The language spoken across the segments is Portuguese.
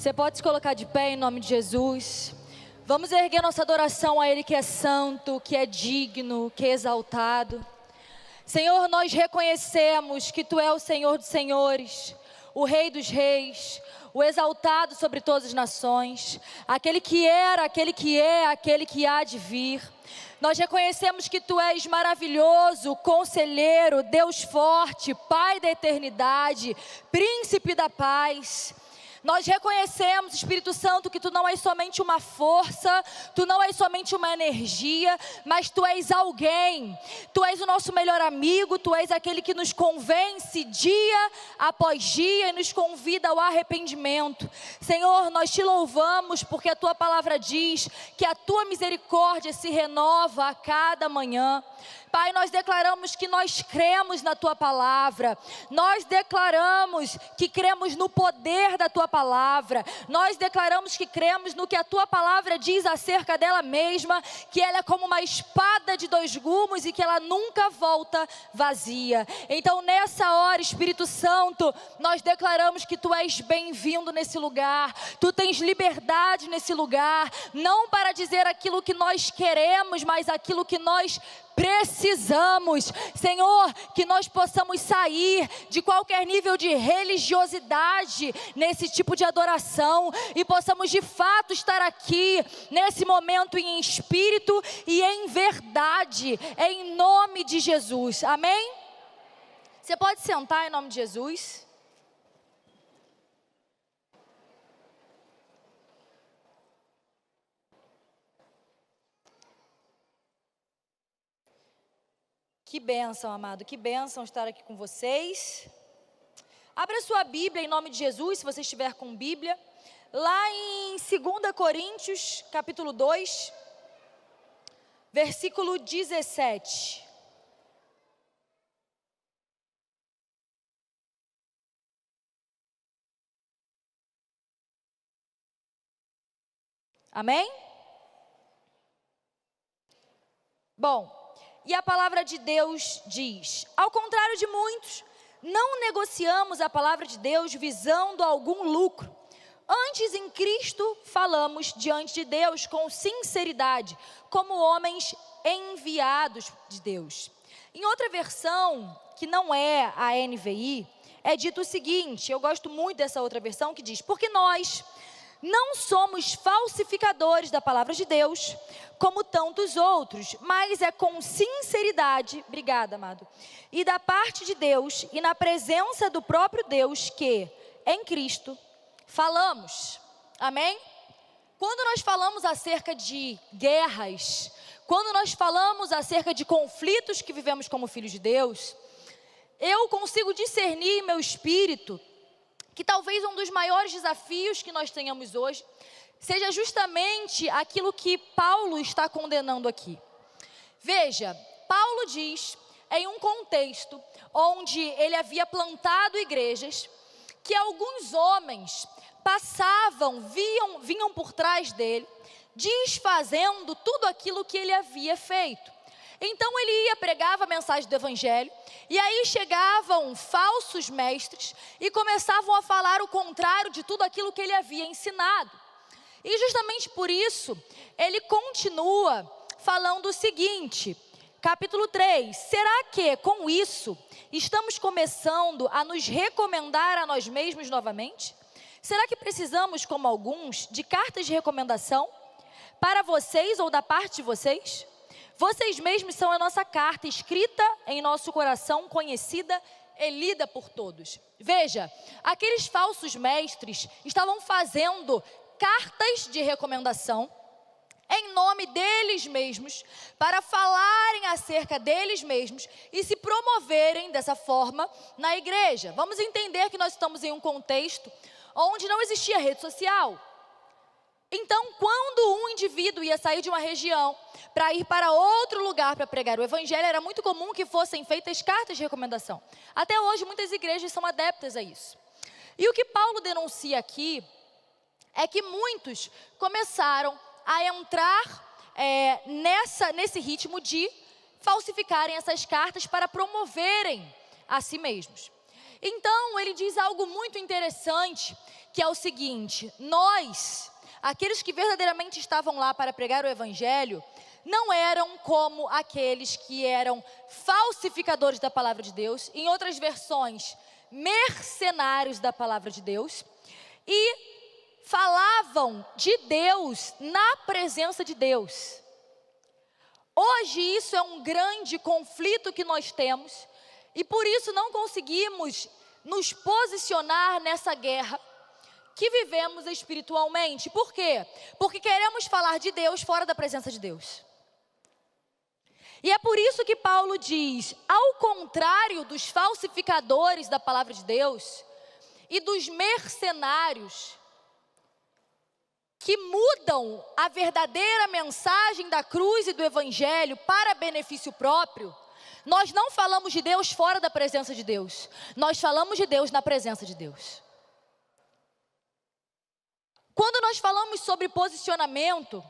Você pode se colocar de pé em nome de Jesus. Vamos erguer nossa adoração a Ele que é santo, que é digno, que é exaltado. Senhor, nós reconhecemos que Tu é o Senhor dos senhores, o Rei dos reis, o exaltado sobre todas as nações, aquele que era, aquele que é, aquele que há de vir. Nós reconhecemos que Tu és maravilhoso, conselheiro, Deus forte, Pai da eternidade, Príncipe da paz. Nós reconhecemos, Espírito Santo, que Tu não és somente uma força, Tu não és somente uma energia, mas Tu és alguém. Tu és o nosso melhor amigo, Tu és aquele que nos convence dia após dia e nos convida ao arrependimento. Senhor, nós Te louvamos porque a Tua palavra diz que a Tua misericórdia se renova a cada manhã. Pai, nós declaramos que nós cremos na Tua palavra, nós declaramos que cremos no poder da Tua palavra, nós declaramos que cremos no que a Tua palavra diz acerca dela mesma, que ela é como uma espada de dois gumes e que ela nunca volta vazia. Então nessa hora, Espírito Santo, nós declaramos que Tu és bem-vindo nesse lugar, Tu tens liberdade nesse lugar, não para dizer aquilo que nós queremos, mas aquilo que nós precisamos. Senhor, que nós possamos sair de qualquer nível de religiosidade nesse tipo de adoração e possamos de fato estar aqui nesse momento em espírito e em verdade, em nome de Jesus, amém? Você pode sentar em nome de Jesus. Que bênção, amado, que bênção estar aqui com vocês. Abra sua Bíblia em nome de Jesus, se você estiver com Bíblia, lá em 2 Coríntios, capítulo 2, versículo 17. Amém? Bom, e a palavra de Deus diz: ao contrário de muitos, não negociamos a palavra de Deus visando algum lucro. Antes, em Cristo, falamos diante de Deus com sinceridade, como homens enviados de Deus. Em outra versão, que não é a NVI, é dito o seguinte, eu gosto muito dessa outra versão, que diz: porque nós não somos falsificadores da palavra de Deus, como tantos outros, mas é com sinceridade, obrigada, amado, e da parte de Deus, e na presença do próprio Deus, que, em Cristo, falamos, amém? Quando nós falamos acerca de guerras, quando nós falamos acerca de conflitos que vivemos como filhos de Deus, eu consigo discernir em meu espírito que talvez um dos maiores desafios que nós tenhamos hoje seja justamente aquilo que Paulo está condenando aqui. Veja, Paulo diz, em um contexto onde ele havia plantado igrejas, que alguns homens passavam, vinham por trás dele, desfazendo tudo aquilo que ele havia feito. Então ele ia, pregava a mensagem do evangelho, e aí chegavam falsos mestres e começavam a falar o contrário de tudo aquilo que ele havia ensinado. E justamente por isso, ele continua falando o seguinte, capítulo 3, será que com isso estamos começando a nos recomendar a nós mesmos novamente? Será que precisamos, como alguns, de cartas de recomendação para vocês ou da parte de vocês? Vocês mesmos são a nossa carta, escrita em nosso coração, conhecida e lida por todos. Veja, aqueles falsos mestres estavam fazendo cartas de recomendação em nome deles mesmos, para falarem acerca deles mesmos e se promoverem dessa forma na igreja. Vamos entender que nós estamos em um contexto onde não existia rede social. Então, quando um indivíduo ia sair de uma região para ir para outro lugar para pregar o evangelho, era muito comum que fossem feitas cartas de recomendação. Até hoje, muitas igrejas são adeptas a isso. E o que Paulo denuncia aqui é que muitos começaram a entrar nesse ritmo de falsificarem essas cartas para promoverem a si mesmos. Então, ele diz algo muito interessante, que é o seguinte: nós, aqueles que verdadeiramente estavam lá para pregar o evangelho, não eram como aqueles que eram falsificadores da palavra de Deus, em outras versões, mercenários da palavra de Deus, e falavam de Deus na presença de Deus. Hoje isso é um grande conflito que nós temos, e por isso não conseguimos nos posicionar nessa guerra que vivemos espiritualmente. Por quê? Porque queremos falar de Deus fora da presença de Deus. E é por isso que Paulo diz, ao contrário dos falsificadores da palavra de Deus e dos mercenários, que mudam a verdadeira mensagem da cruz e do evangelho para benefício próprio, nós não falamos de Deus fora da presença de Deus, nós falamos de Deus na presença de Deus. Quando nós falamos sobre posicionamento,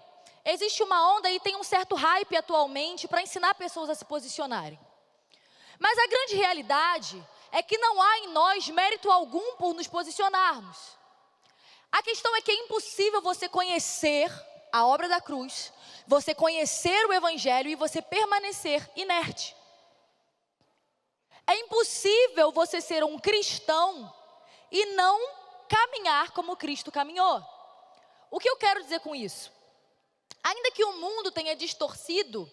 existe uma onda e tem um certo hype atualmente para ensinar pessoas a se posicionarem. Mas a grande realidade é que não há em nós mérito algum por nos posicionarmos. A questão é que é impossível você conhecer a obra da cruz, você conhecer o evangelho e você permanecer inerte. É impossível você ser um cristão e não caminhar como Cristo caminhou. O que eu quero dizer com isso? Ainda que o mundo tenha distorcido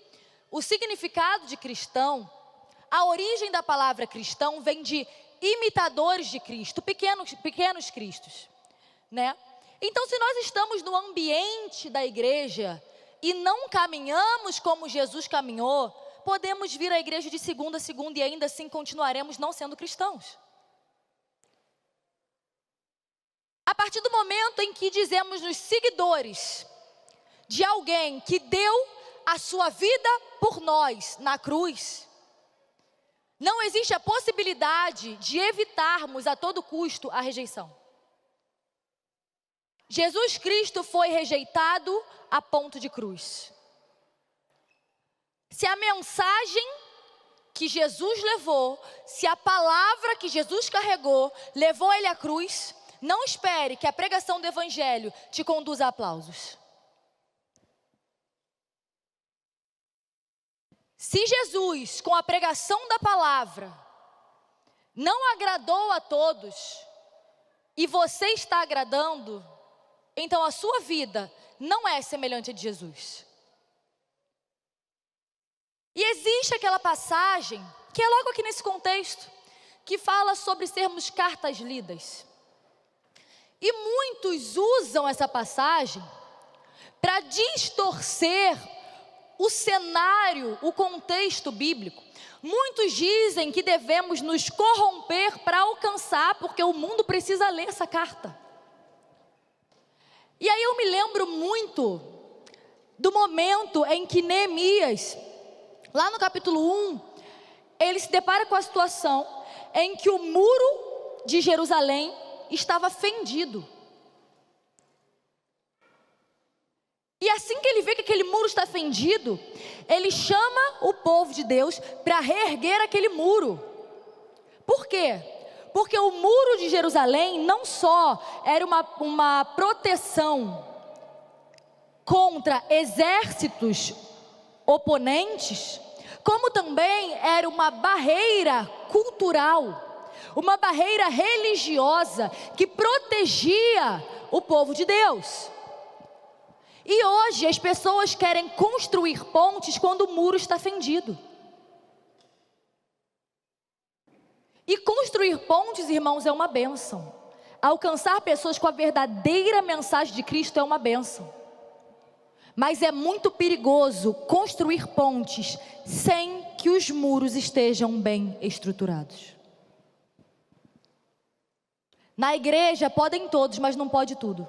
o significado de cristão, a origem da palavra cristão vem de imitadores de Cristo, pequenos cristos, né? Então, se nós estamos no ambiente da igreja e não caminhamos como Jesus caminhou, podemos vir à igreja de segunda a segunda e ainda assim continuaremos não sendo cristãos. A partir do momento em que dizemos nos seguidores de alguém que deu a sua vida por nós na cruz, não existe a possibilidade de evitarmos a todo custo a rejeição. Jesus Cristo foi rejeitado a ponto de cruz. Se a mensagem que Jesus levou, se a palavra que Jesus carregou, levou ele à cruz, não espere que a pregação do evangelho te conduza a aplausos. Se Jesus, com a pregação da palavra, não agradou a todos, e você está agradando, então a sua vida não é semelhante a de Jesus. E existe aquela passagem, que é logo aqui nesse contexto, que fala sobre sermos cartas lidas. E muitos usam essa passagem para distorcer o cenário, o contexto bíblico. Muitos dizem que devemos nos corromper para alcançar, porque o mundo precisa ler essa carta. E aí eu me lembro muito do momento em que Neemias, lá no capítulo 1, ele se depara com a situação em que o muro de Jerusalém estava fendido. E assim que ele vê que aquele muro está fendido, ele chama o povo de Deus para reerguer aquele muro. Por quê? Porque o muro de Jerusalém não só era uma proteção contra exércitos oponentes, como também era uma barreira cultural, uma barreira religiosa que protegia o povo de Deus. E hoje as pessoas querem construir pontes quando o muro está fendido. E construir pontes, irmãos, é uma bênção. Alcançar pessoas com a verdadeira mensagem de Cristo é uma bênção. Mas é muito perigoso construir pontes sem que os muros estejam bem estruturados. Na igreja podem todos, mas não pode tudo.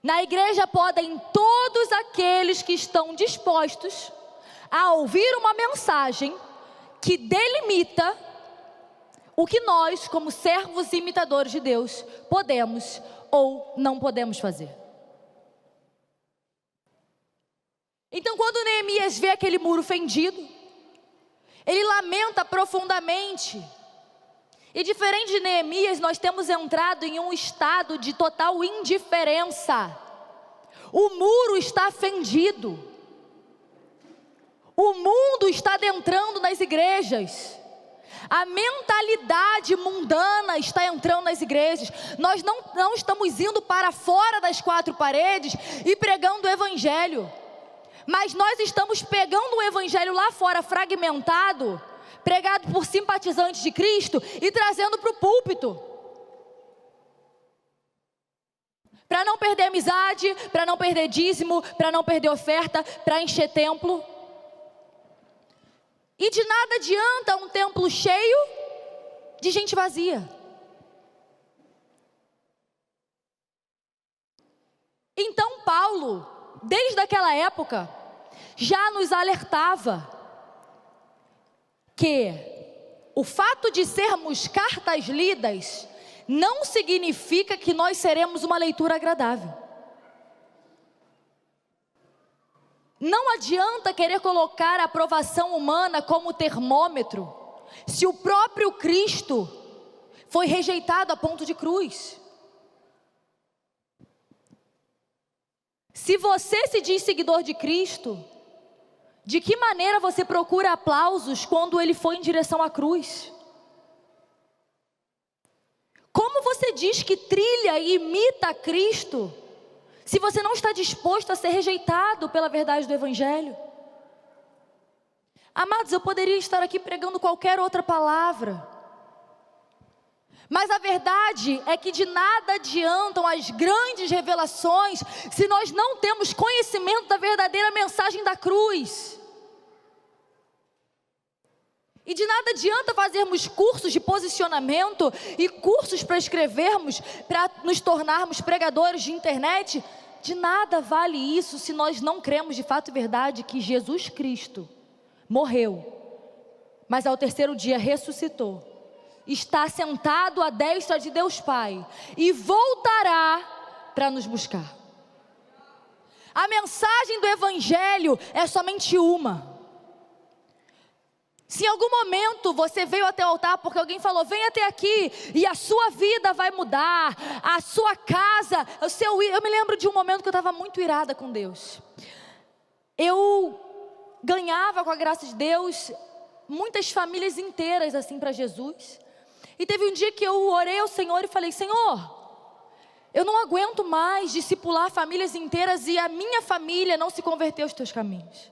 Na igreja podem todos aqueles que estão dispostos a ouvir uma mensagem que delimita o que nós, como servos e imitadores de Deus, podemos ou não podemos fazer. Então, quando Neemias vê aquele muro fendido, ele lamenta profundamente. E diferente de Neemias, nós temos entrado em um estado de total indiferença. O muro está fendido. O mundo está adentrando nas igrejas. A mentalidade mundana está entrando nas igrejas. Nós não estamos indo para fora das quatro paredes e pregando o evangelho. Mas nós estamos pegando o evangelho lá fora fragmentado, pregado por simpatizantes de Cristo e trazendo para o púlpito. Para não perder amizade, para não perder dízimo, para não perder oferta, para encher templo. E de nada adianta um templo cheio de gente vazia. Então Paulo, desde aquela época, já nos alertava que o fato de sermos cartas lidas não significa que nós seremos uma leitura agradável. Não adianta querer colocar a aprovação humana como termômetro, se o próprio Cristo foi rejeitado a ponto de cruz. Se você se diz seguidor de Cristo, de que maneira você procura aplausos quando ele foi em direção à cruz? Como você diz que trilha e imita Cristo, se você não está disposto a ser rejeitado pela verdade do Evangelho? Amados, eu poderia estar aqui pregando qualquer outra palavra, mas a verdade é que de nada adiantam as grandes revelações se nós não temos conhecimento da verdadeira mensagem da cruz. E de nada adianta fazermos cursos de posicionamento e cursos para escrevermos, para nos tornarmos pregadores de internet. De nada vale isso se nós não cremos de fato e verdade que Jesus Cristo morreu, mas ao terceiro dia ressuscitou, está sentado à destra de Deus Pai e voltará para nos buscar. A mensagem do Evangelho é somente uma. Se em algum momento você veio até o altar porque alguém falou, vem até aqui e a sua vida vai mudar, a sua casa, eu me lembro de um momento que eu estava muito irada com Deus. Eu ganhava, com a graça de Deus, muitas famílias inteiras assim para Jesus. E teve um dia que eu orei ao Senhor e falei, Senhor, eu não aguento mais discipular famílias inteiras e a minha família não se converteu aos teus caminhos.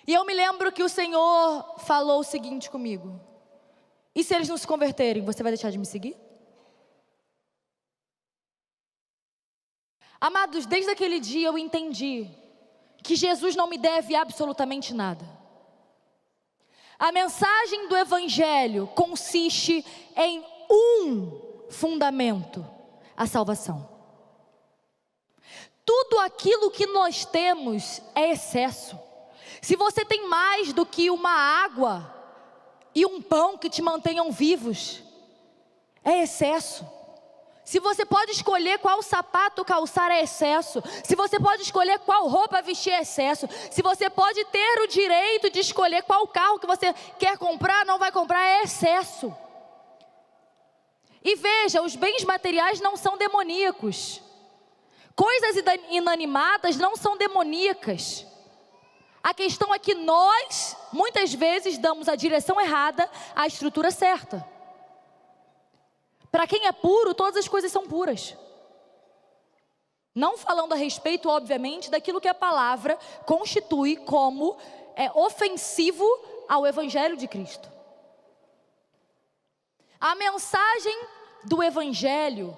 E eu me lembro que o Senhor falou o seguinte comigo: e se eles não se converterem, você vai deixar de me seguir? Amados, desde aquele dia eu entendi que Jesus não me deve absolutamente nada. A mensagem do Evangelho consiste em um fundamento: a salvação. Tudo aquilo que nós temos é excesso. Se você tem mais do que uma água e um pão que te mantenham vivos, é excesso. Se você pode escolher qual sapato calçar, é excesso. Se você pode escolher qual roupa vestir, é excesso. Se você pode ter o direito de escolher qual carro que você quer comprar, não vai comprar, é excesso. E veja, os bens materiais não são demoníacos. Coisas inanimadas não são demoníacas. A questão é que nós, muitas vezes, damos a direção errada à estrutura certa. Para quem é puro, todas as coisas são puras. Não falando a respeito, obviamente, daquilo que a palavra constitui como ofensivo ao Evangelho de Cristo. A mensagem do Evangelho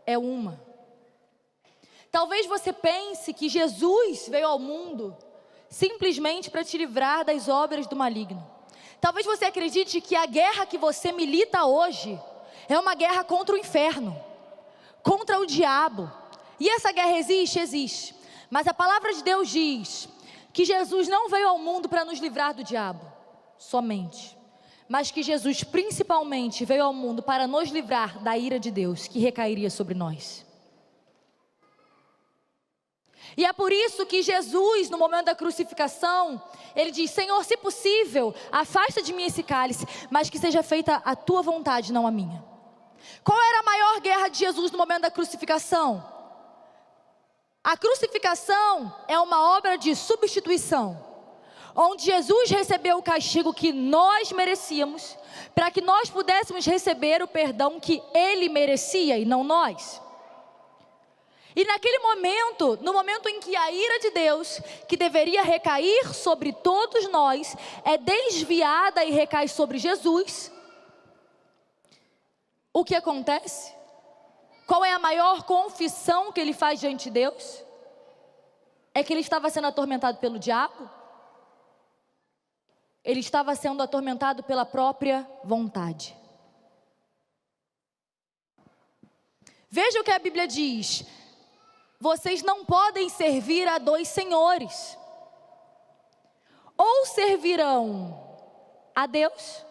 é uma. Talvez você pense que Jesus veio ao mundo simplesmente para te livrar das obras do maligno. Talvez você acredite que a guerra que você milita hoje é uma guerra contra o inferno, contra o diabo. E essa guerra existe? Existe. Mas a palavra de Deus diz que Jesus não veio ao mundo para nos livrar do diabo, somente. Mas que Jesus principalmente veio ao mundo para nos livrar da ira de Deus, que recairia sobre nós. E é por isso que Jesus, no momento da crucificação, ele diz: Senhor, se possível, afasta de mim esse cálice, mas que seja feita a tua vontade, não a minha. Qual era a maior guerra de Jesus no momento da crucificação? A crucificação é uma obra de substituição, onde Jesus recebeu o castigo que nós merecíamos, para que nós pudéssemos receber o perdão que Ele merecia e não nós. E naquele momento, no momento em que a ira de Deus, que deveria recair sobre todos nós, é desviada e recai sobre Jesus, o que acontece? Qual é a maior confissão que ele faz diante de Deus? É que ele estava sendo atormentado pelo diabo? Ele estava sendo atormentado pela própria vontade. Veja o que a Bíblia diz: vocês não podem servir a dois senhores. Ou servirão a Deus,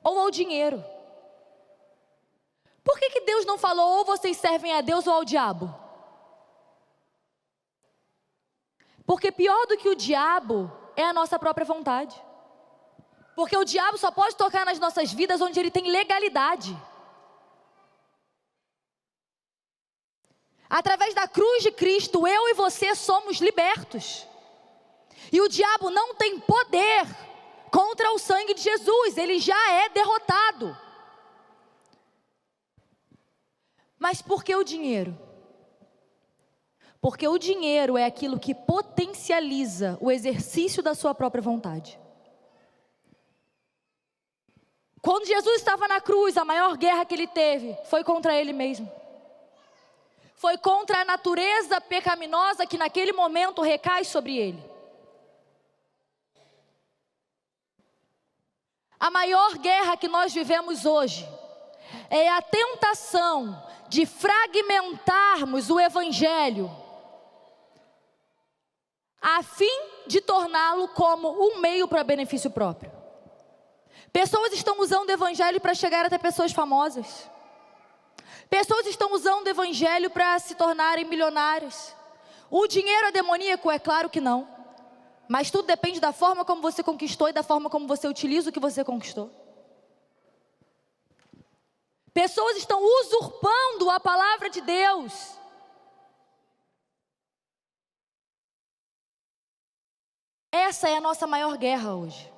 ou ao dinheiro. Por que Deus não falou ou vocês servem a Deus ou ao diabo? Porque pior do que o diabo é a nossa própria vontade. Porque o diabo só pode tocar nas nossas vidas onde ele tem legalidade. Através da cruz de Cristo, eu e você somos libertos. E o diabo não tem poder contra o sangue de Jesus, ele já é derrotado. Mas por que o dinheiro? Porque o dinheiro é aquilo que potencializa o exercício da sua própria vontade. Quando Jesus estava na cruz, a maior guerra que ele teve foi contra ele mesmo. Foi contra a natureza pecaminosa que naquele momento recai sobre ele. A maior guerra que nós vivemos hoje é a tentação de fragmentarmos o Evangelho, a fim de torná-lo como um meio para benefício próprio. Pessoas estão usando o Evangelho para chegar até pessoas famosas. Pessoas estão usando o Evangelho para se tornarem milionárias. O dinheiro é demoníaco? É claro que não. Mas tudo depende da forma como você conquistou e da forma como você utiliza o que você conquistou. Pessoas estão usurpando a palavra de Deus. Essa é a nossa maior guerra hoje.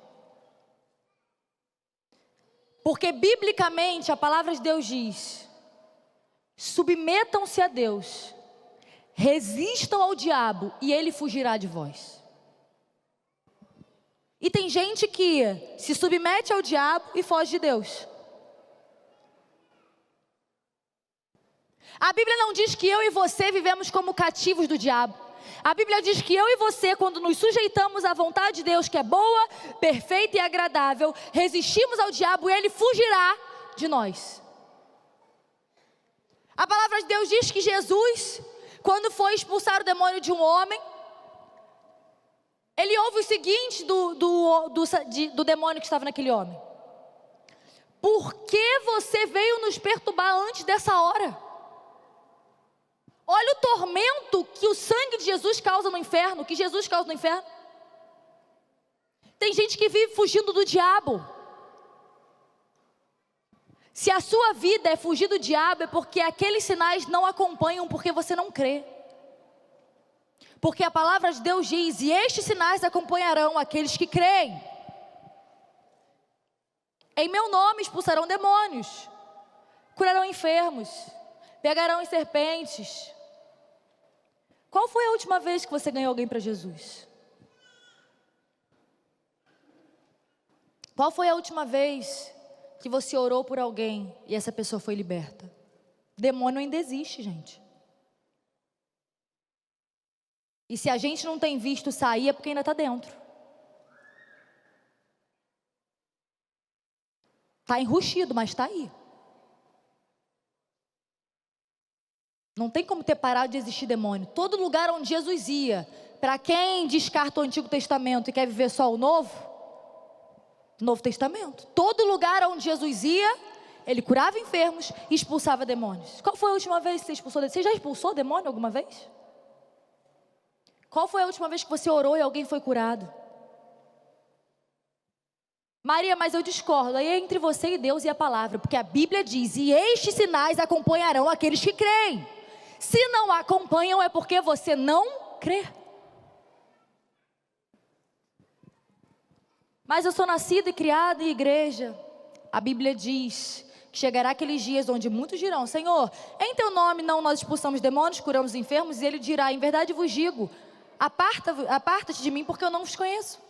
Porque biblicamente a palavra de Deus diz: submetam-se a Deus, resistam ao diabo e ele fugirá de vós. E tem gente que se submete ao diabo e foge de Deus. A Bíblia não diz que eu e você vivemos como cativos do diabo. A Bíblia diz que eu e você, quando nos sujeitamos à vontade de Deus, que é boa, perfeita e agradável, resistimos ao diabo e ele fugirá de nós. A palavra de Deus diz que Jesus, quando foi expulsar o demônio de um homem, ele ouve o seguinte do demônio que estava naquele homem: por que você veio nos perturbar antes dessa hora? Olha o tormento que o sangue de Jesus causa no inferno, que Jesus causa no inferno. Tem gente que vive fugindo do diabo. Se a sua vida é fugir do diabo, é porque aqueles sinais não acompanham, porque você não crê. Porque a palavra de Deus diz: e estes sinais acompanharão aqueles que creem. Em meu nome expulsarão demônios, curarão enfermos, pegarão em serpentes. Qual foi a última vez que você ganhou alguém para Jesus? Qual foi a última vez que você orou por alguém e essa pessoa foi liberta? Demônio ainda existe, gente. E se a gente não tem visto sair, é porque ainda está dentro. Está enrustido, mas está aí. Não tem como ter parado de existir demônio. Todo lugar onde Jesus ia, para quem descarta o Antigo Testamento e quer viver só o Novo Testamento. Todo lugar onde Jesus ia, ele curava enfermos e expulsava demônios. Qual foi a última vez que você expulsou demônio? Você já expulsou demônio alguma vez? Qual foi a última vez que você orou e alguém foi curado? Maria, mas eu discordo. Aí é entre você e Deus e a palavra, porque a Bíblia diz: e estes sinais acompanharão aqueles que creem. Se não acompanham, é porque você não crê. Mas eu sou nascida e criada em igreja. A Bíblia diz que chegará aqueles dias onde muitos dirão: Senhor, em teu nome não nós expulsamos demônios, curamos enfermos. E ele dirá: em verdade vos digo, aparta-te de mim, porque eu não vos conheço.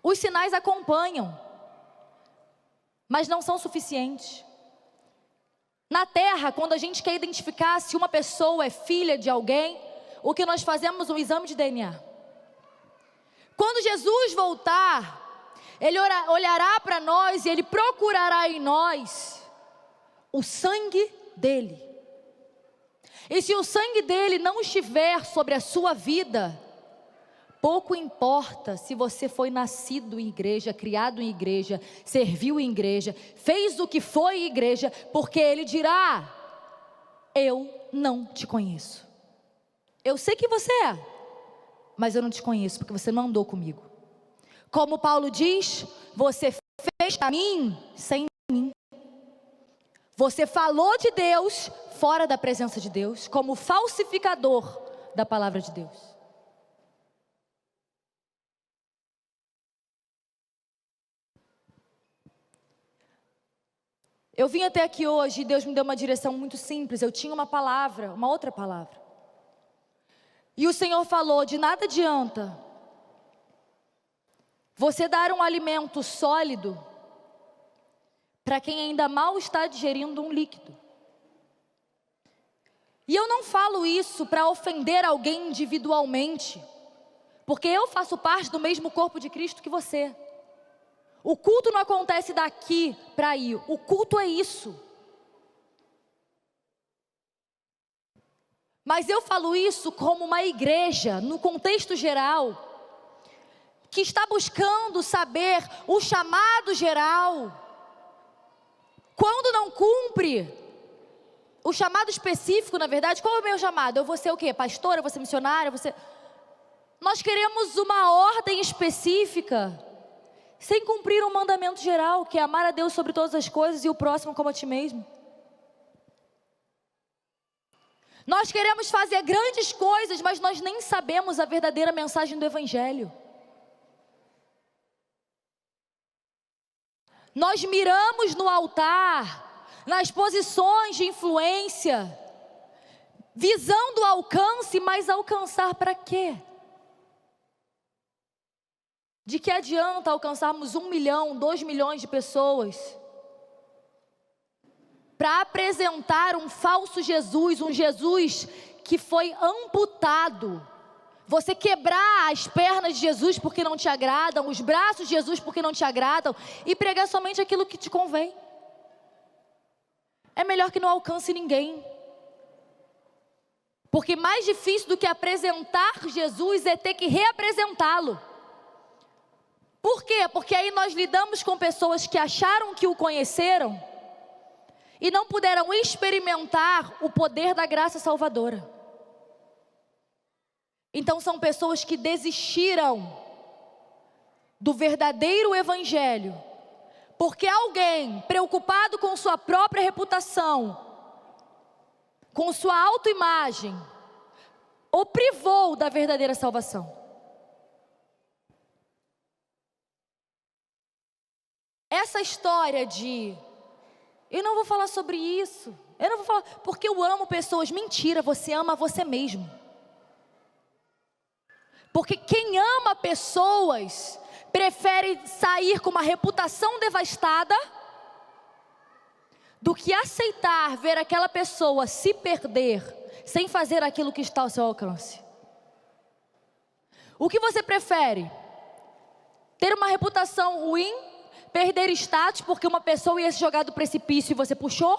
Os sinais acompanham, mas não são suficientes. Na terra, quando a gente quer identificar se uma pessoa é filha de alguém, o que nós fazemos é um exame de DNA. Quando Jesus voltar, Ele olhará para nós e Ele procurará em nós o sangue dEle. E se o sangue dEle não estiver sobre a sua vida, pouco importa se você foi nascido em igreja, criado em igreja, serviu em igreja, fez o que foi em igreja, porque Ele dirá: eu não te conheço. Eu sei que você é, mas eu não te conheço, porque você não andou comigo. Como Paulo diz: você fez caminho sem mim. Você falou de Deus fora da presença de Deus, como falsificador da palavra de Deus. Eu vim até aqui hoje e Deus me deu uma direção muito simples. Eu tinha uma palavra, uma outra palavra. E o Senhor falou: de nada adianta você dar um alimento sólido para quem ainda mal está digerindo um líquido. E eu não falo isso para ofender alguém individualmente, porque eu faço parte do mesmo corpo de Cristo que você. O culto não acontece daqui para aí, o culto é isso. Mas eu falo isso como uma igreja, no contexto geral, que está buscando saber o chamado geral. Quando não cumpre o chamado específico, na verdade, qual é o meu chamado? Eu vou ser o quê? Pastora, eu vou ser missionária, Nós queremos uma ordem específica, sem cumprir um mandamento geral, que é amar a Deus sobre todas as coisas e o próximo como a ti mesmo. Nós queremos fazer grandes coisas, mas nós nem sabemos a verdadeira mensagem do Evangelho. Nós miramos no altar, nas posições de influência, visando o alcance, mas alcançar para quê? De que adianta alcançarmos 1 milhão, 2 milhões de pessoas para apresentar um falso Jesus, um Jesus que foi amputado? Você quebrar as pernas de Jesus porque não te agradam, os braços de Jesus porque não te agradam, e pregar somente aquilo que te convém. É melhor que não alcance ninguém. Porque mais difícil do que apresentar Jesus é ter que reapresentá-lo. Por quê? Porque aí nós lidamos com pessoas que acharam que o conheceram e não puderam experimentar o poder da graça salvadora. Então são pessoas que desistiram do verdadeiro evangelho, porque alguém preocupado com sua própria reputação, com sua autoimagem, o privou da verdadeira salvação. Essa história de eu não vou falar sobre isso, eu não vou falar porque eu amo pessoas. Mentira, você ama você mesmo. Porque quem ama pessoas prefere sair com uma reputação devastada do que aceitar ver aquela pessoa se perder sem fazer aquilo que está ao seu alcance? O que você prefere? Ter uma reputação ruim, perder status porque uma pessoa ia se jogar do precipício e você puxou?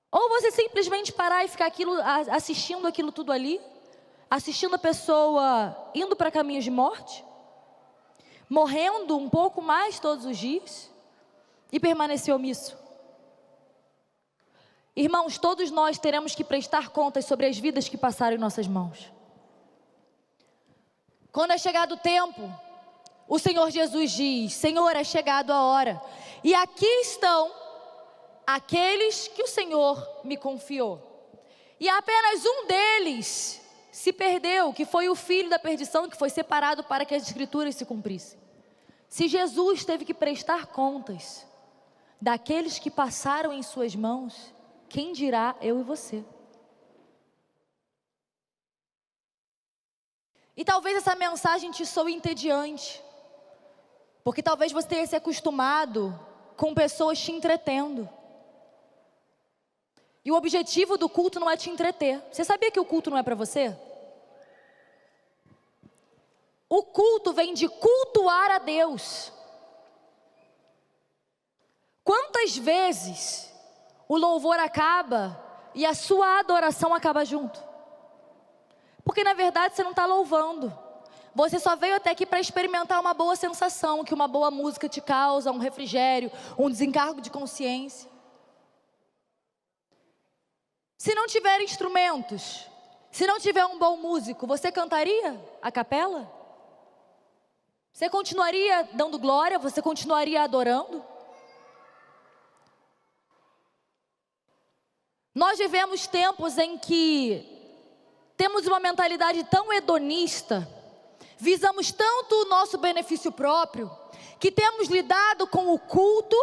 Ou você simplesmente parar e ficar assistindo aquilo tudo ali? Assistindo a pessoa indo para caminhos de morte? Morrendo um pouco mais todos os dias? E permanecer omisso? Irmãos, todos nós teremos que prestar contas sobre as vidas que passaram em nossas mãos. Quando é chegado o tempo, o Senhor Jesus diz: Senhor, é chegado a hora, e aqui estão aqueles que o Senhor me confiou. E apenas um deles se perdeu, que foi o filho da perdição, que foi separado para que as Escrituras se cumprissem. Se Jesus teve que prestar contas daqueles que passaram em suas mãos, quem dirá eu e você? E talvez essa mensagem te soe entediante, porque talvez você tenha se acostumado com pessoas te entretendo. E o objetivo do culto não é te entreter. Você sabia que o culto não é para você? O culto vem de cultuar a Deus. Quantas vezes o louvor acaba e a sua adoração acaba junto? Porque na verdade você não está louvando. Você só veio até aqui para experimentar uma boa sensação, que uma boa música te causa, um refrigério, um desencargo de consciência. Se não tiver instrumentos, se não tiver um bom músico, você cantaria a capela? Você continuaria dando glória? Você continuaria adorando? Nós vivemos tempos em que temos uma mentalidade tão hedonista, visamos tanto o nosso benefício próprio, que temos lidado com o culto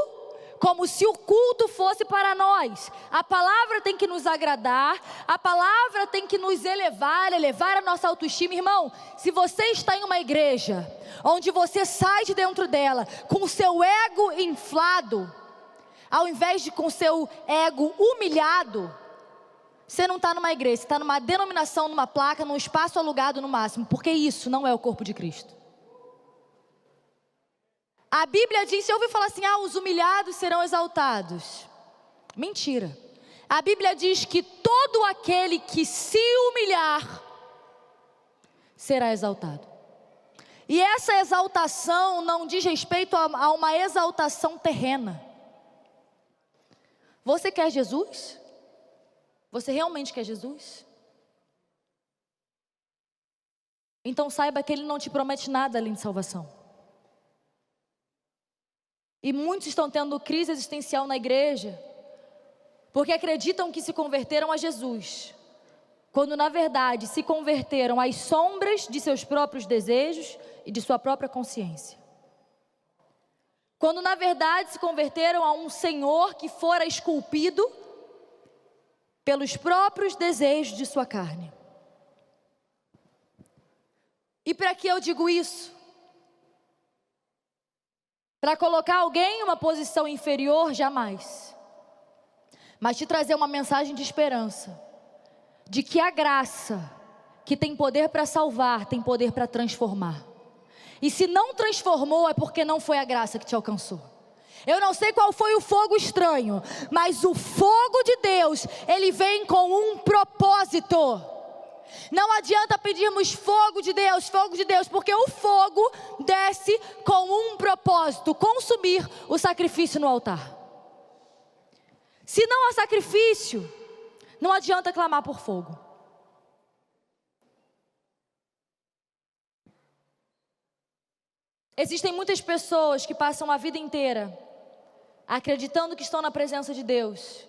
como se o culto fosse para nós. A palavra tem que nos agradar, a palavra tem que nos elevar a nossa autoestima. Irmão, se você está em uma igreja onde você sai de dentro dela com o seu ego inflado, ao invés de com o seu ego humilhado, você não está numa igreja, você está numa denominação, numa placa, num espaço alugado no máximo, porque isso não é o corpo de Cristo. A Bíblia diz, você ouve falar assim, os humilhados serão exaltados. Mentira. A Bíblia diz que todo aquele que se humilhar será exaltado. E essa exaltação não diz respeito a uma exaltação terrena. Você quer Jesus? Você realmente quer Jesus? Então saiba que Ele não te promete nada além de salvação. E muitos estão tendo crise existencial na igreja, porque acreditam que se converteram a Jesus, quando na verdade se converteram às sombras de seus próprios desejos e de sua própria consciência. Quando na verdade se converteram a um Senhor que fora esculpido pelos próprios desejos de sua carne. E para que eu digo isso? Para colocar alguém em uma posição inferior? Jamais. Mas te trazer uma mensagem de esperança, de que a graça, que tem poder para salvar, tem poder para transformar. E se não transformou, é porque não foi a graça que te alcançou. Eu não sei qual foi o fogo estranho, mas o fogo de Deus, ele vem com um propósito. Não adianta pedirmos fogo de Deus, porque o fogo desce com um propósito: consumir o sacrifício no altar. Se não há sacrifício, não adianta clamar por fogo. Existem muitas pessoas que passam a vida inteira acreditando que estão na presença de Deus,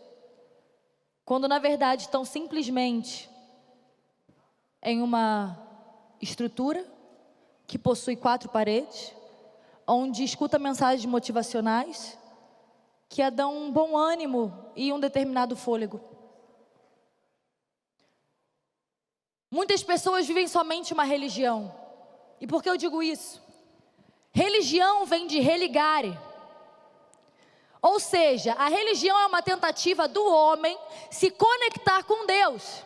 quando na verdade estão simplesmente em uma estrutura que possui 4 paredes, onde escuta mensagens motivacionais que a dão um bom ânimo e um determinado fôlego. Muitas pessoas vivem somente uma religião. E por que eu digo isso? Religião vem de religare. Ou seja, a religião é uma tentativa do homem se conectar com Deus.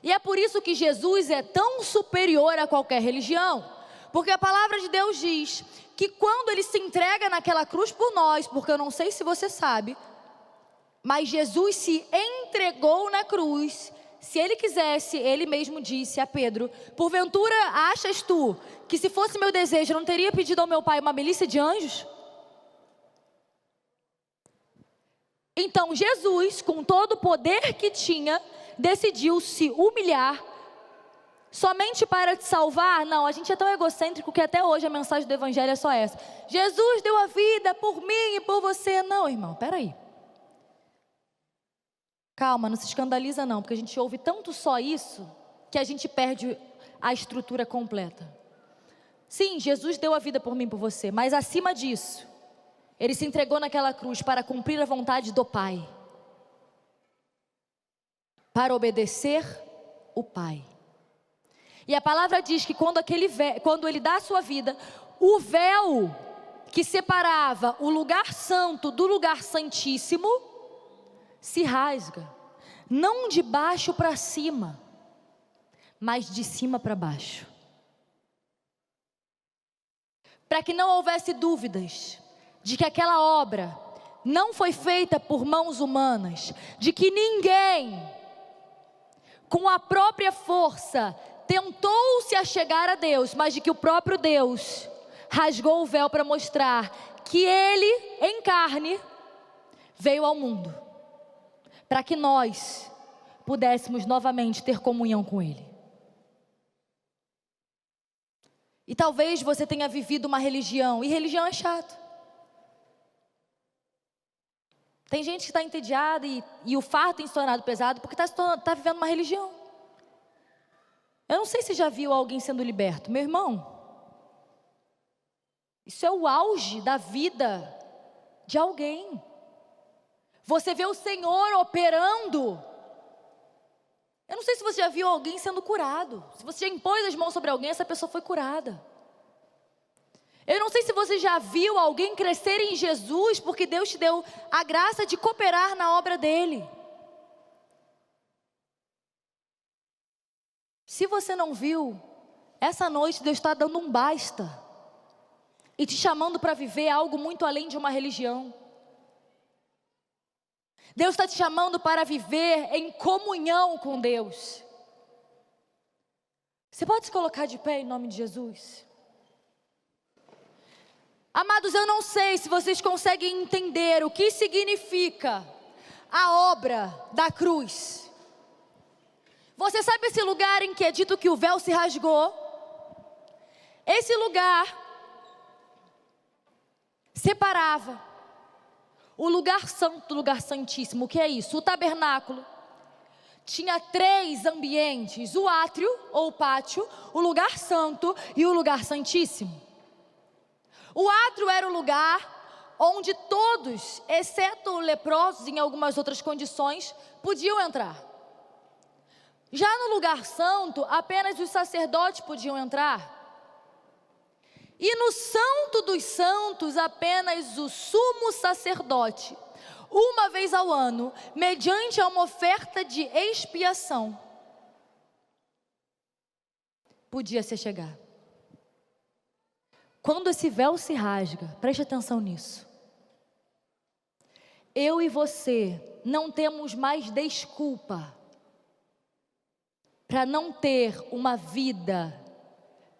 E é por isso que Jesus é tão superior a qualquer religião. Porque a palavra de Deus diz que quando Ele se entrega naquela cruz por nós, porque eu não sei se você sabe, mas Jesus se entregou na cruz. Se Ele quisesse, Ele mesmo disse a Pedro: porventura achas tu que se fosse meu desejo eu não teria pedido ao meu Pai uma milícia de anjos? Então Jesus, com todo o poder que tinha, decidiu se humilhar somente para te salvar. Não, a gente é tão egocêntrico que até hoje a mensagem do Evangelho é só essa: Jesus deu a vida por mim e por você. Não, irmão, peraí. Calma, não se escandaliza não, porque a gente ouve tanto só isso, que a gente perde a estrutura completa. Sim, Jesus deu a vida por mim e por você, mas acima disso, Ele se entregou naquela cruz para cumprir a vontade do Pai, para obedecer o Pai. E a palavra diz que quando Ele dá a sua vida, o véu que separava o lugar santo do lugar santíssimo se rasga, não de baixo para cima, mas de cima para baixo. Para que não houvesse dúvidas de que aquela obra não foi feita por mãos humanas, de que ninguém, com a própria força, tentou se achegar a Deus, mas de que o próprio Deus rasgou o véu para mostrar que Ele, em carne, veio ao mundo, para que nós pudéssemos novamente ter comunhão com Ele. E talvez você tenha vivido uma religião, e religião é chato. Tem gente que está entediada e o fardo tem se tornado pesado porque está vivendo uma religião. Eu não sei se já viu alguém sendo liberto. Meu irmão, isso é o auge da vida de alguém. Você vê o Senhor operando. Eu não sei se você já viu alguém sendo curado. Se você já impôs as mãos sobre alguém, essa pessoa foi curada. Eu não sei se você já viu alguém crescer em Jesus, porque Deus te deu a graça de cooperar na obra dele. Se você não viu, essa noite Deus está dando um basta e te chamando para viver algo muito além de uma religião. Deus está te chamando para viver em comunhão com Deus. Você pode se colocar de pé em nome de Jesus? Amados, eu não sei se vocês conseguem entender o que significa a obra da cruz. Você sabe esse lugar em que é dito que o véu se rasgou? Esse lugar separava o lugar santo do lugar santíssimo. O que é isso? O tabernáculo tinha 3 ambientes: o átrio ou pátio, o lugar santo e o lugar santíssimo. O átrio era o lugar onde todos, exceto leprosos em algumas outras condições, podiam entrar. Já no lugar santo, apenas os sacerdotes podiam entrar. E no santo dos santos, apenas o sumo sacerdote, uma vez ao ano, mediante a uma oferta de expiação, podia se chegar. Quando esse véu se rasga, preste atenção nisso. Eu e você não temos mais desculpa para não ter uma vida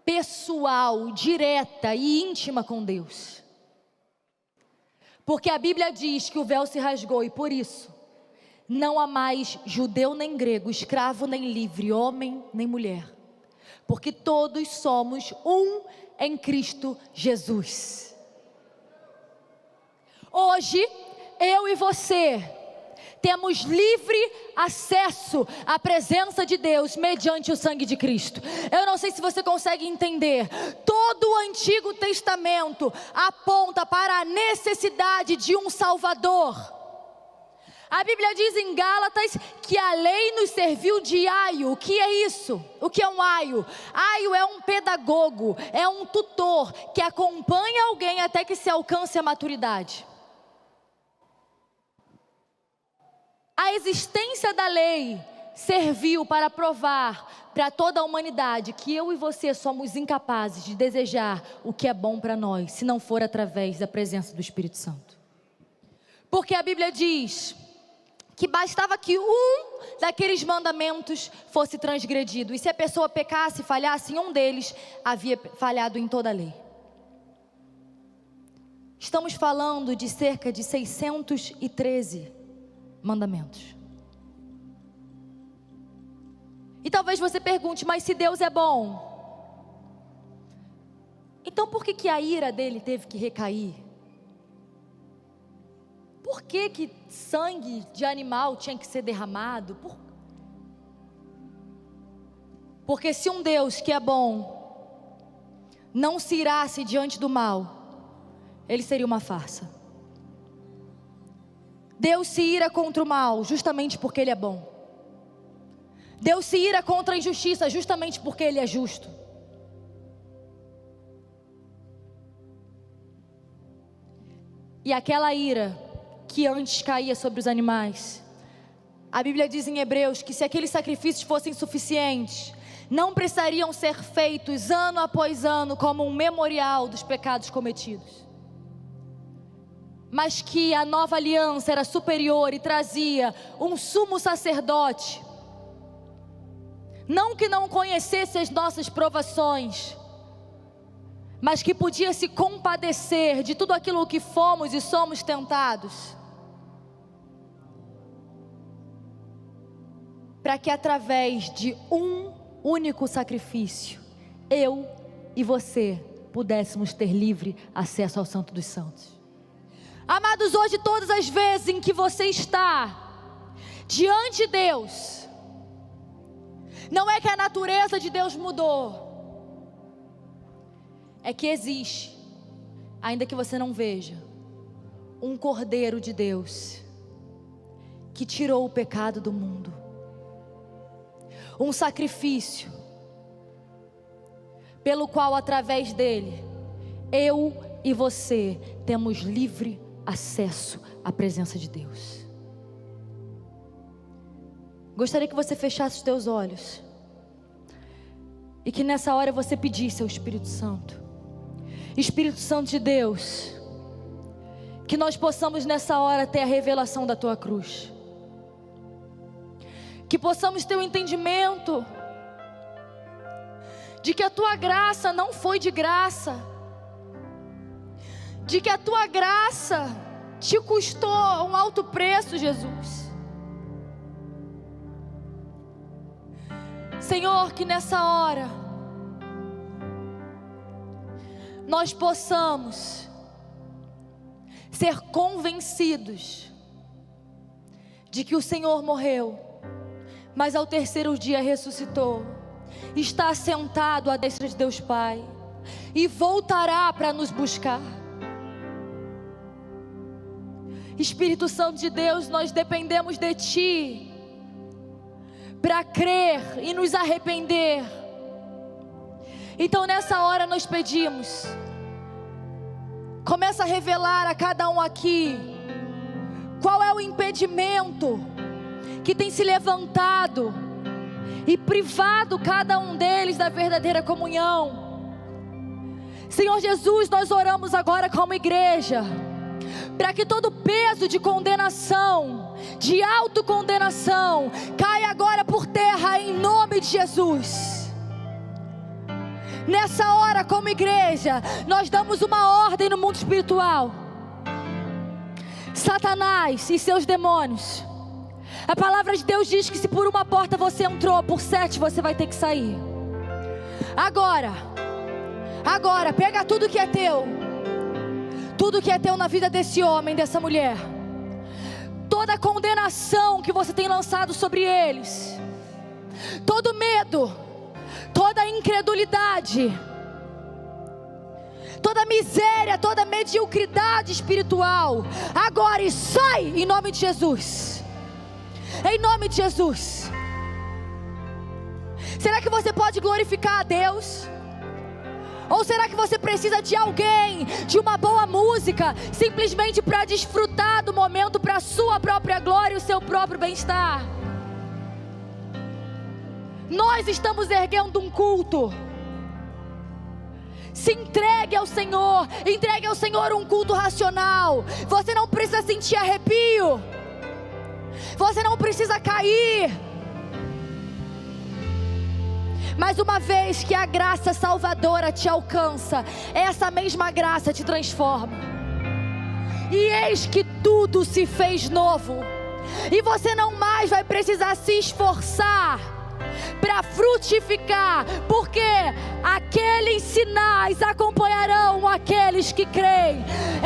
pessoal, direta e íntima com Deus. Porque a Bíblia diz que o véu se rasgou e por isso não há mais judeu nem grego, escravo nem livre, homem nem mulher. Porque todos somos um em Cristo Jesus. Hoje, eu e você temos livre acesso à presença de Deus mediante o sangue de Cristo. Eu não sei se você consegue entender. Todo o Antigo Testamento aponta para a necessidade de um Salvador. A Bíblia diz em Gálatas que a lei nos serviu de aio. O que é isso? O que é um aio? Aio é um pedagogo, é um tutor que acompanha alguém até que se alcance a maturidade. A existência da lei serviu para provar para toda a humanidade que eu e você somos incapazes de desejar o que é bom para nós, se não for através da presença do Espírito Santo. Porque a Bíblia diz que bastava que um daqueles mandamentos fosse transgredido. E se a pessoa pecasse e falhasse em um deles, havia falhado em toda a lei. Estamos falando de cerca de 613 mandamentos. E talvez você pergunte, mas se Deus é bom, então por que a ira dele teve que recair? Por que sangue de animal tinha que ser derramado? Porque se um Deus que é bom não se irasse diante do mal, ele seria uma farsa. Deus se ira contra o mal justamente porque ele é bom. Deus se ira contra a injustiça justamente porque ele é justo. E aquela ira que antes caía sobre os animais, a Bíblia diz em Hebreus que se aqueles sacrifícios fossem suficientes, não precisariam ser feitos ano após ano como um memorial dos pecados cometidos, mas que a nova aliança era superior e trazia um sumo sacerdote, não que não conhecesse as nossas provações, mas que podia se compadecer de tudo aquilo que fomos e somos tentados, para que através de um único sacrifício, eu e você pudéssemos ter livre acesso ao Santo dos Santos. Amados, hoje todas as vezes em que você está diante de Deus, não é que a natureza de Deus mudou, é que existe, ainda que você não veja, um Cordeiro de Deus, que tirou o pecado do mundo. Um sacrifício, pelo qual através dele, eu e você temos livre acesso à presença de Deus. Gostaria que você fechasse os teus olhos, e que nessa hora você pedisse ao Espírito Santo, Espírito Santo de Deus, que nós possamos nessa hora ter a revelação da tua cruz, que possamos ter o entendimento de que a tua graça não foi de graça, de que a tua graça te custou um alto preço, Jesus. Senhor, que nessa hora nós possamos ser convencidos de que o Senhor morreu, mas ao terceiro dia ressuscitou, está sentado à destra de Deus Pai, e voltará para nos buscar. Espírito Santo de Deus, nós dependemos de Ti, para crer e nos arrepender. Então nessa hora nós pedimos, começa a revelar a cada um aqui, qual é o impedimento que tem se levantado e privado cada um deles da verdadeira comunhão. Senhor Jesus, nós oramos agora como igreja, para que todo peso de condenação, de autocondenação, caia agora por terra em nome de Jesus. Nessa hora, como igreja, nós damos uma ordem no mundo espiritual. Satanás e seus demônios, a palavra de Deus diz que se por uma porta você entrou, por 7 você vai ter que sair. Agora, pega tudo que é teu, tudo que é teu na vida desse homem, dessa mulher, toda a condenação que você tem lançado sobre eles, todo medo, toda a incredulidade, toda a miséria, toda a mediocridade espiritual, agora e sai em nome de Jesus. em nome de Jesus. Será que você pode glorificar a Deus? Ou será que você precisa de alguém, de uma boa música, simplesmente para desfrutar do momento, para a sua própria glória e o seu próprio bem-estar? Nós estamos erguendo um culto. Se entregue ao Senhor, entregue ao Senhor um culto racional. Você não precisa sentir arrepio, você não precisa cair. Mas uma vez que a graça salvadora te alcança, essa mesma graça te transforma. E eis que tudo se fez novo. E você não mais vai precisar se esforçar para frutificar, porque aqueles sinais acompanharão aqueles que creem.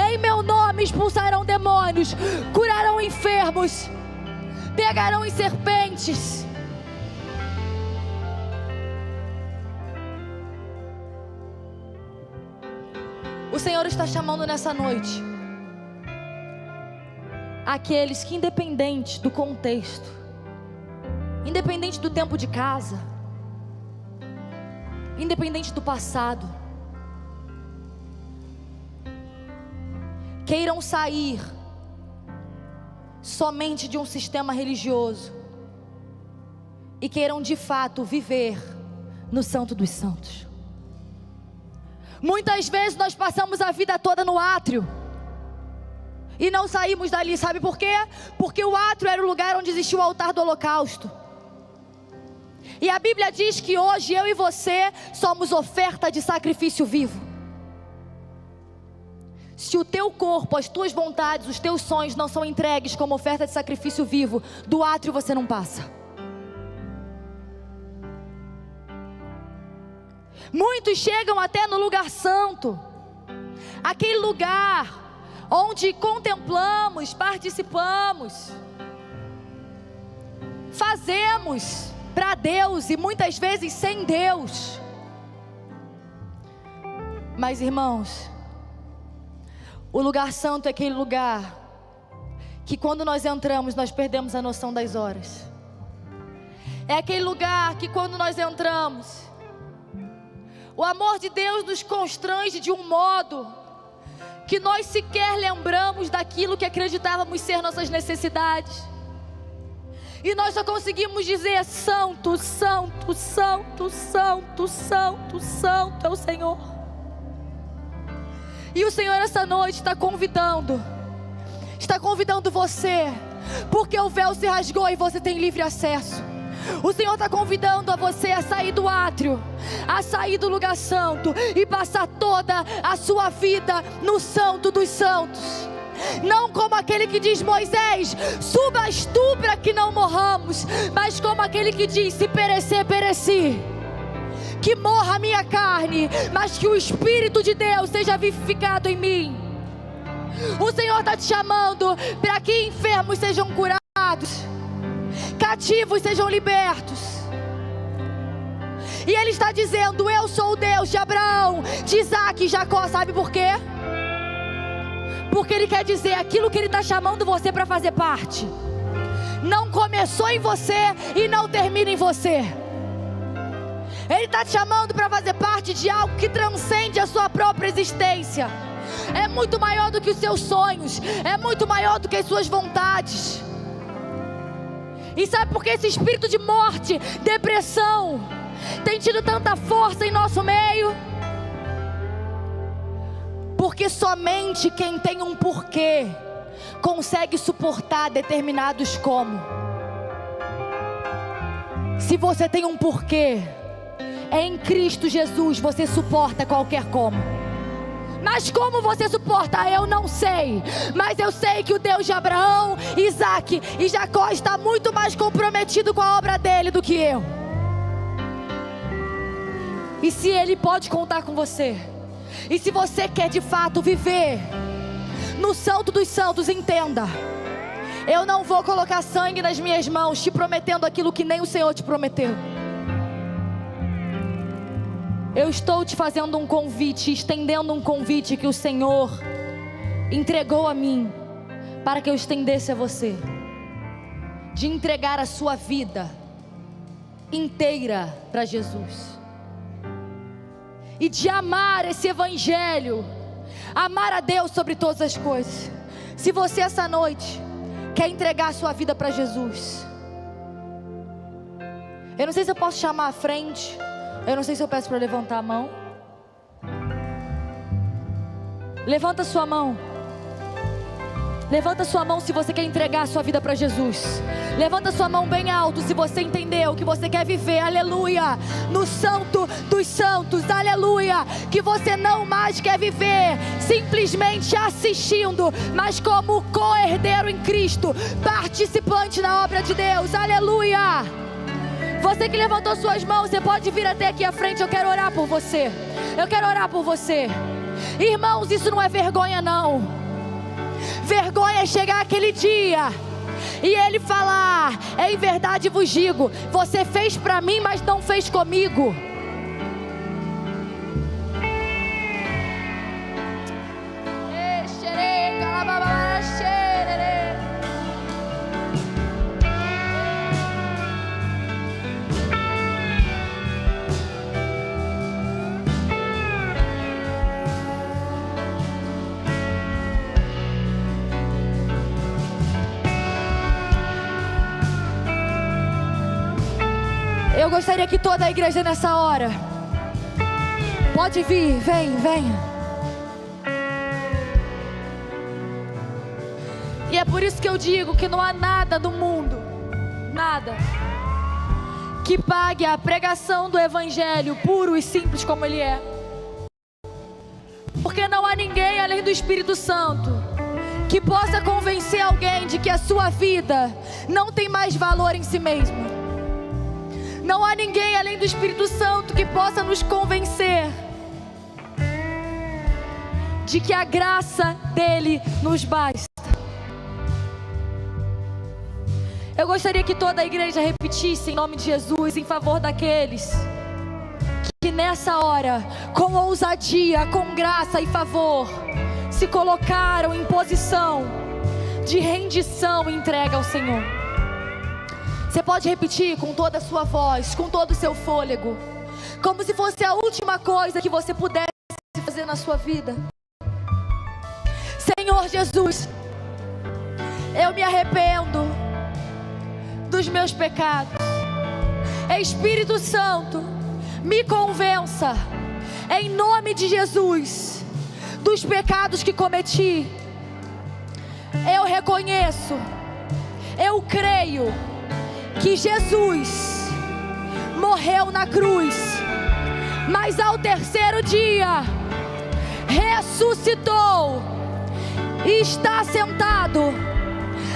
Em meu nome expulsarão demônios, curarão enfermos, pegarão em serpentes. O Senhor está chamando nessa noite aqueles que, independente do contexto, independente do tempo de casa, independente do passado, queiram sair somente de um sistema religioso e queiram de fato viver no Santo dos Santos. Muitas vezes nós passamos a vida toda no átrio e não saímos dali, sabe por quê? Porque o átrio era o lugar onde existia o altar do holocausto. E a Bíblia diz que hoje eu e você somos oferta de sacrifício vivo. Se o teu corpo, as tuas vontades, os teus sonhos não são entregues como oferta de sacrifício vivo, do átrio você não passa. Muitos chegam até no lugar santo, aquele lugar onde contemplamos, participamos, fazemos para Deus e muitas vezes sem Deus. Mas irmãos, o lugar santo é aquele lugar que quando nós entramos nós perdemos a noção das horas. É aquele lugar que quando nós entramos, o amor de Deus nos constrange de um modo que nós sequer lembramos daquilo que acreditávamos ser nossas necessidades. E nós só conseguimos dizer: santo, santo, santo, santo, santo, santo é o Senhor. E o Senhor essa noite está convidando você, porque o véu se rasgou e você tem livre acesso. O Senhor está convidando a você a sair do átrio, a sair do lugar santo e passar toda a sua vida no Santo dos Santos. Não como aquele que diz: Moisés, subas tu para que não morramos, mas como aquele que diz: se perecer, pereci. Que morra a minha carne, mas que o Espírito de Deus seja vivificado em mim. O Senhor está te chamando para que enfermos sejam curados, cativos sejam libertos. E Ele está dizendo: eu sou o Deus de Abraão, de Isaac e Jacó. Sabe por quê? Porque Ele quer dizer: aquilo que Ele está chamando você para fazer parte não começou em você e não termina em você. Ele está te chamando para fazer parte de algo que transcende a sua própria existência. É muito maior do que os seus sonhos, é muito maior do que as suas vontades. E sabe por que esse espírito de morte, depressão, tem tido tanta força em nosso meio? Porque somente quem tem um porquê consegue suportar determinados como. Se você tem um porquê, em Cristo Jesus você suporta qualquer como. Mas como você suporta? Eu não sei. Mas eu sei que o Deus de Abraão, Isaac e Jacó está muito mais comprometido com a obra dele do que eu. E se Ele pode contar com você, e se você quer de fato viver no Santo dos Santos, entenda: eu não vou colocar sangue nas minhas mãos te prometendo aquilo que nem o Senhor te prometeu. Eu estou te fazendo um convite, estendendo um convite que o Senhor entregou a mim para que eu estendesse a você. de entregar a sua vida inteira para Jesus, e de amar esse evangelho, amar a Deus sobre todas as coisas. Se você essa noite quer entregar a sua vida para Jesus, eu não sei se eu posso chamar à frente, eu não sei se eu peço para levantar a mão. Levanta a sua mão. Levanta a sua mão se você quer entregar a sua vida para Jesus. Levanta a sua mão bem alto se você entendeu que você quer viver, aleluia, no santo dos santos, aleluia. Que você não mais quer viver simplesmente assistindo, mas como co-herdeiro em Cristo, participante na obra de Deus, aleluia. Você que levantou suas mãos, você pode vir até aqui à frente, eu quero orar por você. Eu quero orar por você. Irmãos, isso não é vergonha não. Vergonha é chegar aquele dia e ele falar: em verdade vos digo, você fez para mim, mas não fez comigo. Eu gostaria que toda a igreja nessa hora, pode vir, vem. E é por isso que eu digo que não há nada no mundo, nada, que pague a pregação do evangelho puro e simples como ele é. Porque não há ninguém além do Espírito Santo que possa convencer alguém de que a sua vida não tem mais valor em si mesma. Não há ninguém além do Espírito Santo que possa nos convencer de que a graça dele nos basta. Eu gostaria que toda a igreja repetisse em nome de Jesus, em favor daqueles que nessa hora, com ousadia, com graça e favor, se colocaram em posição de rendição e entrega ao Senhor. Você pode repetir com toda a sua voz, com todo o seu fôlego, como se fosse a última coisa que você pudesse fazer na sua vida. Senhor Jesus, eu me arrependo dos meus pecados. Espírito Santo, me convença, em nome de Jesus, dos pecados que cometi. Eu reconheço, eu creio que Jesus morreu na cruz, mas ao terceiro dia ressuscitou e está sentado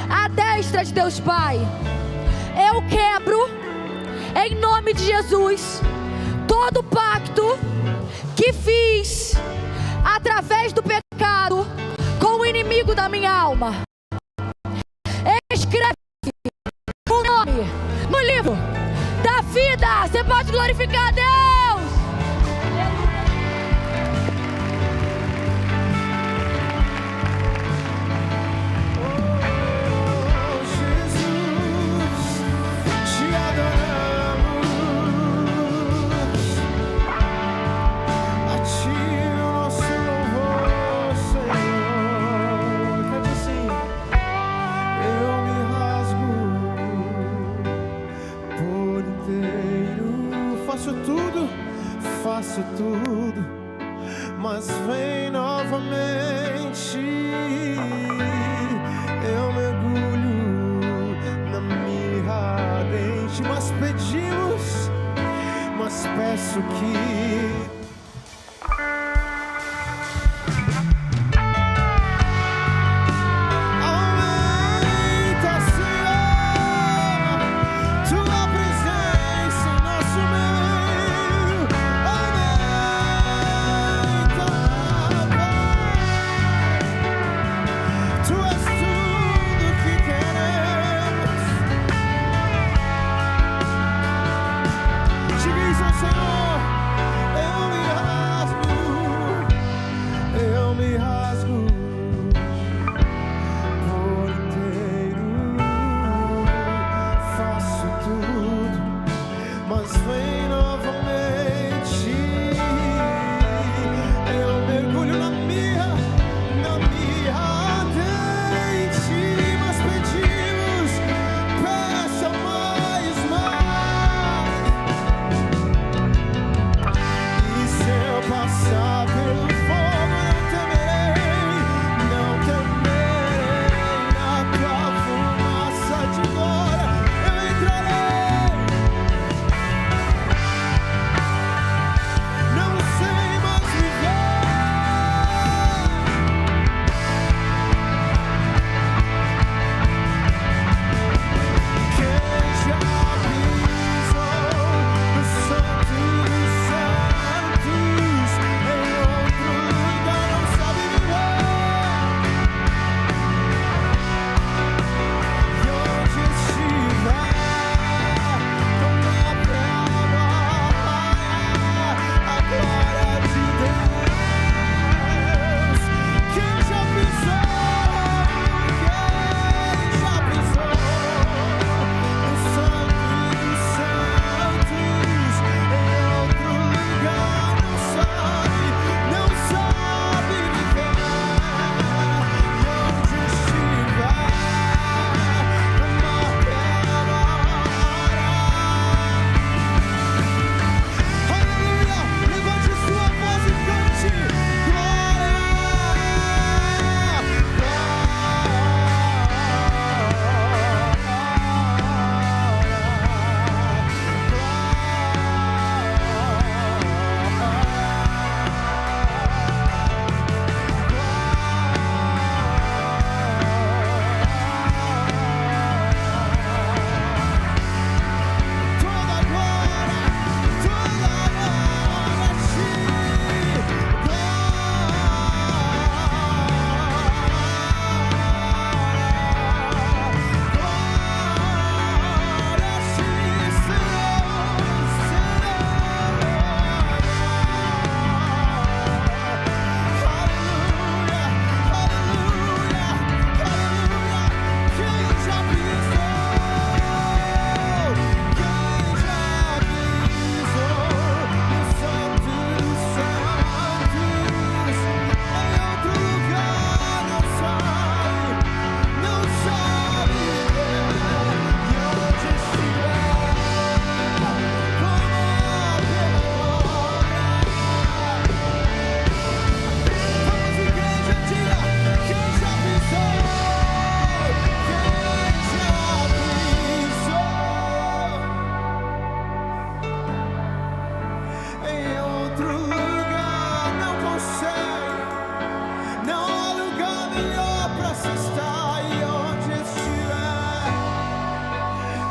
à destra de Deus Pai. Eu quebro, em nome de Jesus, todo pacto que fiz através do pecado com o inimigo da minha alma. Escreve o nome no livro da vida. Você pode glorificar a Deus. Faço tudo, mas vem novamente. Eu mergulho na mirra ardente, mas pedimos, mas peço que Senhor, eu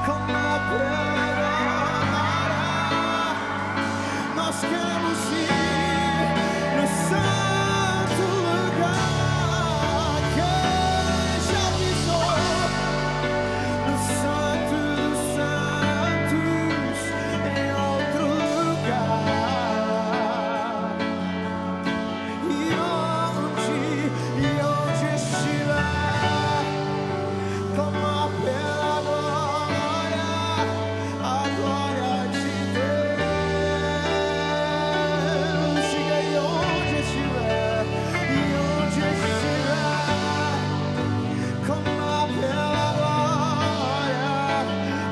como nós queremos ir no santo lugar. Quem já pisou no santo dos santos em outro lugar? E onde estiver, clama pela glória, a glória de Deus. Diga e onde estiver, clama pela glória,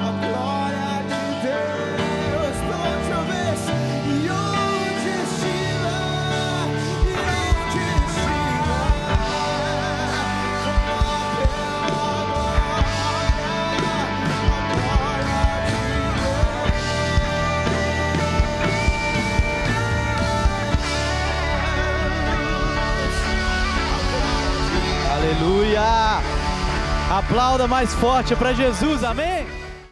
a glória de Deus. Pela última vez, e onde estiver, Aleluia! Aplauda mais forte para Jesus, amém?